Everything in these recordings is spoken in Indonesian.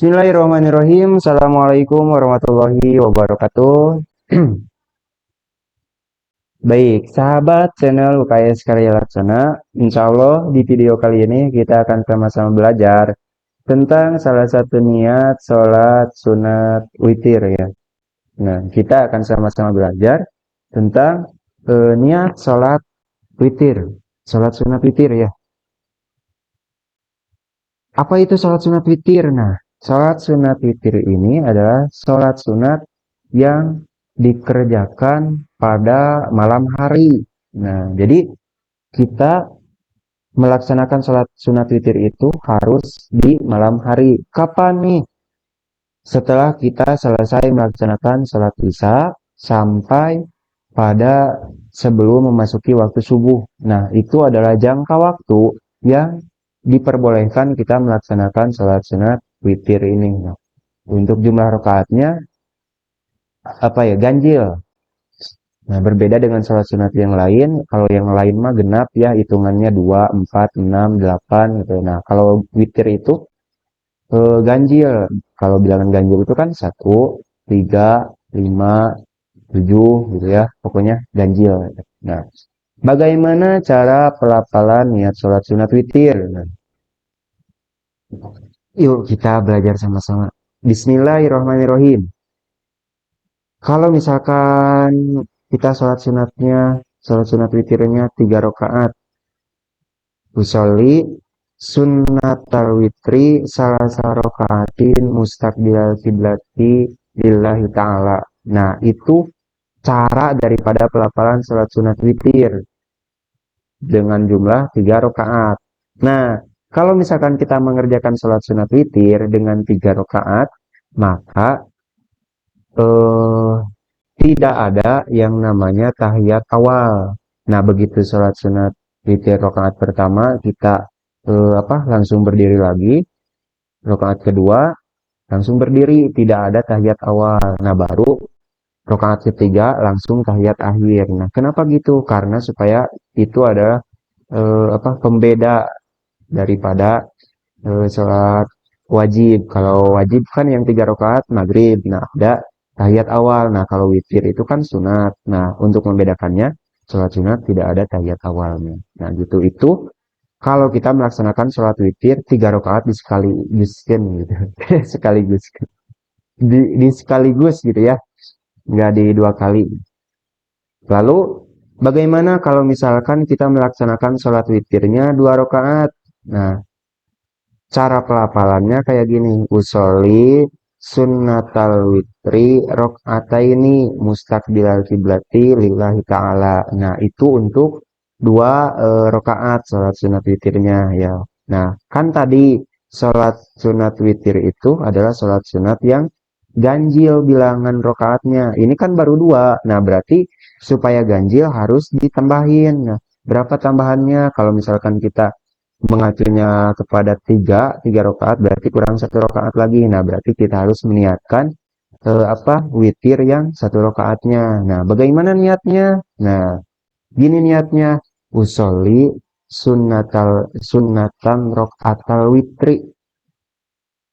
Bismillahirrahmanirrahim. Assalamualaikum warahmatullahi wabarakatuh. Baik, sahabat channel UKS Karya Laksana. Insya Allah di video kali ini kita akan sama-sama belajar tentang salah satu niat sholat sunat witir ya. Nah, kita akan sama-sama belajar tentang niat sholat witir, sholat sunat witir ya. Apa itu sholat sunat witir? Nah, sholat sunat witir ini adalah sholat sunat yang dikerjakan pada malam hari. Nah, jadi kita melaksanakan sholat sunat witir itu harus di malam hari. Kapan nih? Setelah kita selesai melaksanakan sholat isya sampai pada sebelum memasuki waktu subuh. Nah, itu adalah jangka waktu yang diperbolehkan kita melaksanakan sholat sunat witir ini. Nah, untuk jumlah rakaatnya ganjil. Nah, berbeda dengan sholat sunat yang lain. Kalau yang lain mah genap ya, hitungannya 2, 4, 6, 8 gitu. Nah, kalau witir itu ganjil. Kalau bilangan ganjil itu kan 1, 3, 5, 7 gitu ya. Pokoknya ganjil. Nah, bagaimana cara pelafalan niat sholat sunat witir? Nah, yuk kita belajar sama-sama. Bismillahirrahmanirrahim. Kalau misalkan kita sholat sunat witirnya 3 rakaat. Usolli sunnatal witri salasa rakaatin mustaqbilal kiblati lillahi ta'ala. Nah, itu cara daripada pelafalan sholat sunat witir dengan jumlah 3 rakaat. Nah, kalau misalkan kita mengerjakan sholat sunat witir dengan 3 rakaat, maka eh, tidak ada yang namanya tahiyat awal. Nah, begitu sholat sunat witir rakaat pertama kita langsung berdiri lagi, rakaat kedua langsung berdiri, tidak ada tahiyat awal. Nah, baru rakaat ketiga langsung tahiyat akhir. Nah, kenapa gitu? Karena supaya itu adalah pembeda daripada sholat wajib. Kalau wajib kan yang 3 rakaat maghrib. Nah, ada tahiyat awal. Nah, kalau witir itu kan sunat. Nah, untuk membedakannya, sholat sunat tidak ada tahiyat awalnya. Nah, gitu. Itu kalau kita melaksanakan sholat witir 3 rakaat di sekaliguskan gitu. Sekaligus. Di sekaligus gitu ya. Nggak di 2 kali. Lalu, bagaimana kalau misalkan kita melaksanakan sholat witirnya 2 rakaat? Nah, cara pelafalannya kayak gini. Usolli sunnatal witri rok'ataini mustaqbilal kiblati lillahi ta'ala. Nah, itu untuk 2 rakaat sholat sunat witirnya ya. Nah, kan tadi sholat sunat witir itu adalah sholat sunat yang ganjil bilangan rakaatnya. Ini kan baru 2. Nah, berarti supaya ganjil harus ditambahin. Nah, berapa tambahannya? Kalau misalkan kita mengacunya kepada 3 rakaat berarti kurang 1 rakaat lagi. Nah, berarti kita harus meniatkan witir yang 1 rakaatnya. Nah, bagaimana niatnya? Nah, gini niatnya. Usolli sunnatan rakaatal witri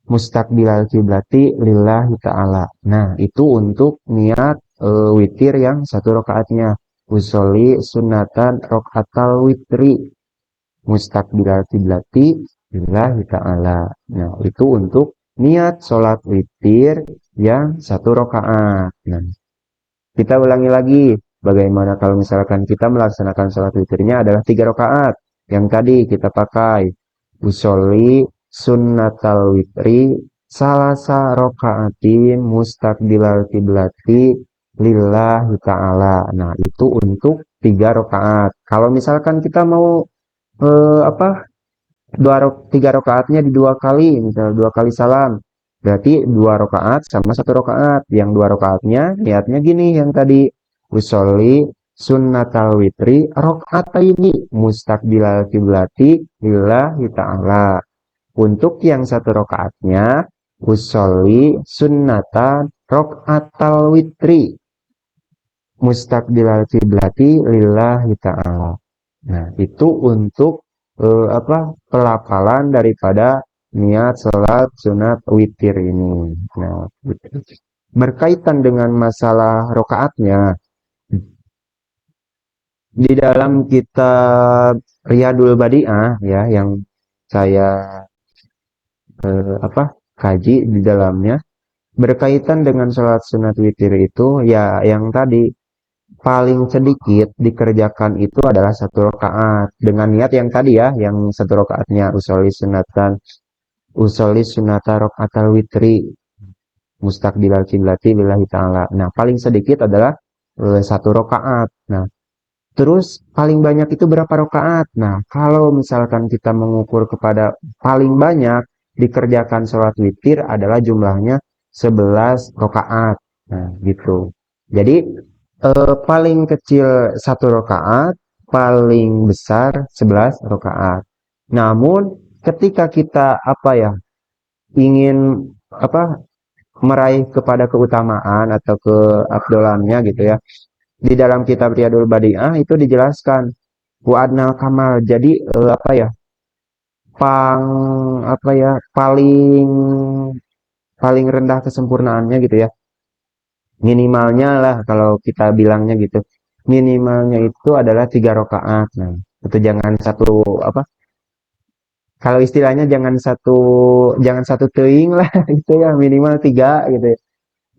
mustaqbilal kiblati lillahi ta'ala. Nah, itu untuk niat witir yang 1 rakaatnya. Usolli sunnatan rakaatal witri mustaqbilal kiblati lillahi ta'ala. Nah, itu untuk niat sholat witir yang 1 rakaat. Nah, kita ulangi lagi. Bagaimana kalau misalkan kita melaksanakan sholat witirnya adalah 3 rakaat. Yang tadi kita pakai. Usolli sunnatal witri salasa rakaatin mustaqbilal kiblati lillahi ta'ala. Nah, itu untuk 3 rakaat. Kalau misalkan kita mau eh, apa 3 rakaatnya di 2 kali, misal 2 kali salam, berarti 2 rakaat sama 1 rakaat. Yang 2 rakaatnya niatnya gini yang tadi, usolli sunnatal witri rakaataini mustaqbilal kiblati lillahi ta'ala. Untuk yang 1 rakaatnya usolli sunnatan rakaatal witri mustaqbilal kiblati lillahi ta'ala. Nah, itu untuk pelafalan daripada niat sholat sunat witir ini. Nah, gitu. Berkaitan dengan masalah rokaatnya, di dalam kitab Riyadul Badi'ah ya, yang saya kaji di dalamnya, berkaitan dengan sholat sunat witir itu ya yang tadi paling sedikit dikerjakan itu adalah satu rakaat dengan niat yang tadi ya, yang satu rakaatnya usolli sunata rakaatal witri mustaqbilal kiblati lillahi ta'ala. Nah, paling sedikit adalah satu rakaat. Nah, terus paling banyak itu berapa rakaat? Nah, kalau misalkan kita mengukur kepada paling banyak dikerjakan sholat witir adalah jumlahnya 11 rakaat. Nah, gitu. Jadi paling kecil satu rakaat, paling besar 11 rakaat. Namun ketika kita ingin apa meraih kepada keutamaan atau keabdolannya gitu ya, di dalam kitab Riyadul Badi'ah itu dijelaskan wa'adnal kamal. Jadi pang paling paling rendah kesempurnaannya gitu ya. Minimalnya lah kalau kita bilangnya gitu. Minimalnya itu adalah 3 rakaat. Nah, itu jangan satu apa? Kalau istilahnya jangan satu teing lah gitu ya, minimal 3 gitu ya.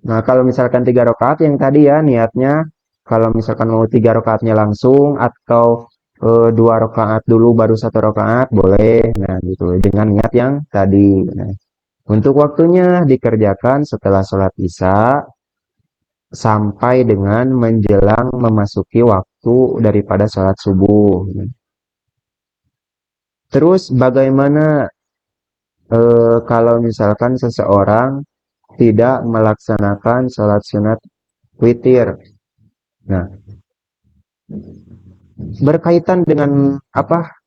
Nah, kalau misalkan 3 rakaat yang tadi ya niatnya, kalau misalkan mau 3 rakaatnya langsung atau 2 rakaat dulu baru satu rakaat boleh. Nah, gitu dengan niat yang tadi. Nah, untuk waktunya dikerjakan setelah sholat isya sampai dengan menjelang memasuki waktu daripada sholat subuh. Terus bagaimana kalau misalkan seseorang tidak melaksanakan sholat sunat witir? Nah, berkaitan dengan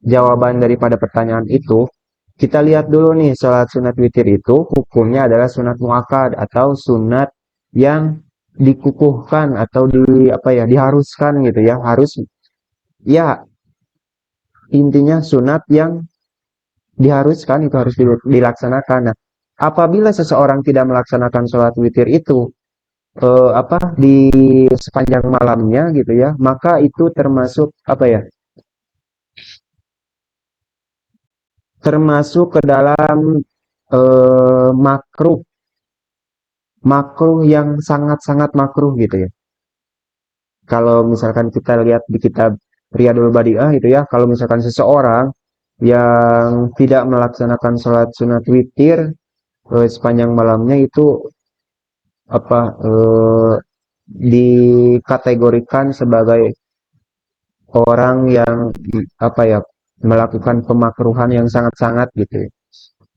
jawaban daripada pertanyaan itu, kita lihat dulu nih sholat sunat witir itu hukumnya adalah sunat muakkad atau sunat yang dikukuhkan atau diharuskan gitu ya, harus ya, intinya sunat yang diharuskan itu harus dilaksanakan. Nah, apabila seseorang tidak melaksanakan sholat witir itu di sepanjang malamnya gitu ya, maka itu termasuk termasuk ke dalam makruh makruh yang sangat-sangat makruh gitu ya. Kalau misalkan kita lihat di kitab Riyadul Badi'ah itu ya, kalau misalkan seseorang yang tidak melaksanakan sholat sunat witir sepanjang malamnya itu apa eh, dikategorikan sebagai orang yang melakukan pemakruhan yang sangat-sangat gitu ya.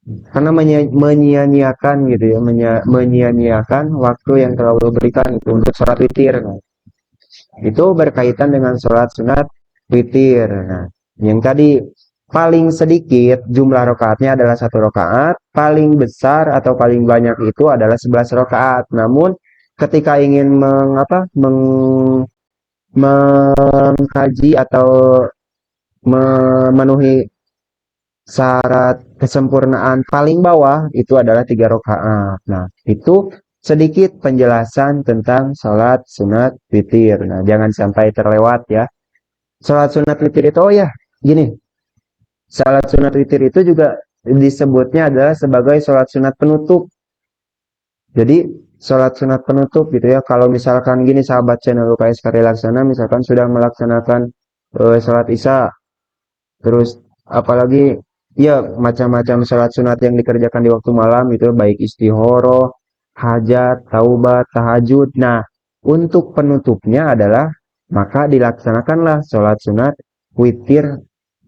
Karena menyia-nyiakan gitu ya, menyia-nyiakan waktu yang telah Allah berikan itu untuk sholat witir. Nah, itu berkaitan dengan sholat sunat witir. Nah, yang tadi paling sedikit jumlah rakaatnya adalah satu rakaat, paling besar atau paling banyak itu adalah 11 rakaat. Namun ketika ingin mengkaji atau memenuhi syarat kesempurnaan paling bawah itu adalah 3 rakaat. Nah, itu sedikit penjelasan tentang sholat sunat witir. Nah, jangan sampai terlewat ya. Sholat sunat witir itu, oh ya, gini. Sholat sunat witir itu juga disebutnya adalah sebagai sholat sunat penutup. Jadi, sholat sunat penutup gitu ya. Kalau misalkan gini sahabat channel UKS Karya Laksana, misalkan sudah melaksanakan sholat isya, terus apalagi ya macam-macam sholat sunat yang dikerjakan di waktu malam itu baik istihoroh, hajat, taubat, tahajud. Nah, untuk penutupnya adalah maka dilaksanakanlah sholat sunat witir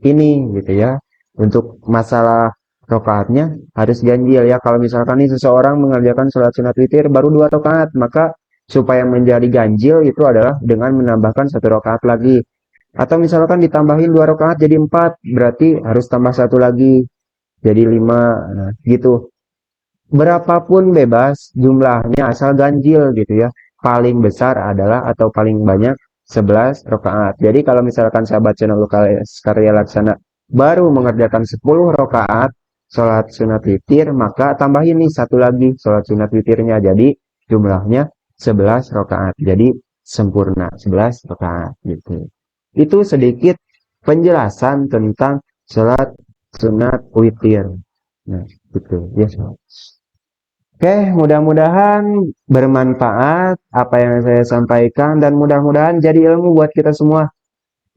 ini gitu ya. Untuk masalah rokaatnya harus ganjil ya. Kalau misalkan nih seseorang mengerjakan sholat sunat witir baru 2 rakaat, maka supaya menjadi ganjil itu adalah dengan menambahkan 1 rakaat lagi. Atau misalkan ditambahin 2 rakaat jadi 4, berarti harus tambah satu lagi jadi 5. Nah, gitu. Berapapun bebas jumlahnya asal ganjil gitu ya. Paling besar adalah atau paling banyak 11 rakaat. Jadi kalau misalkan sahabat channel lokal Karya Laksana baru mengerjakan 10 rakaat, sholat sunat witir, maka tambahin nih satu lagi sholat sunat witirnya. Jadi jumlahnya 11 rakaat. Jadi sempurna 11 rakaat gitu. Itu sedikit penjelasan tentang sholat sunat witir. Nah, gitu. Yes. Oke, mudah-mudahan bermanfaat apa yang saya sampaikan dan mudah-mudahan jadi ilmu buat kita semua,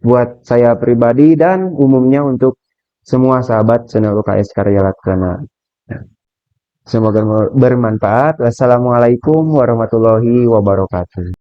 buat saya pribadi dan umumnya untuk semua sahabat channel UKS Karya Laksana. Semoga bermanfaat. Wassalamualaikum warahmatullahi wabarakatuh.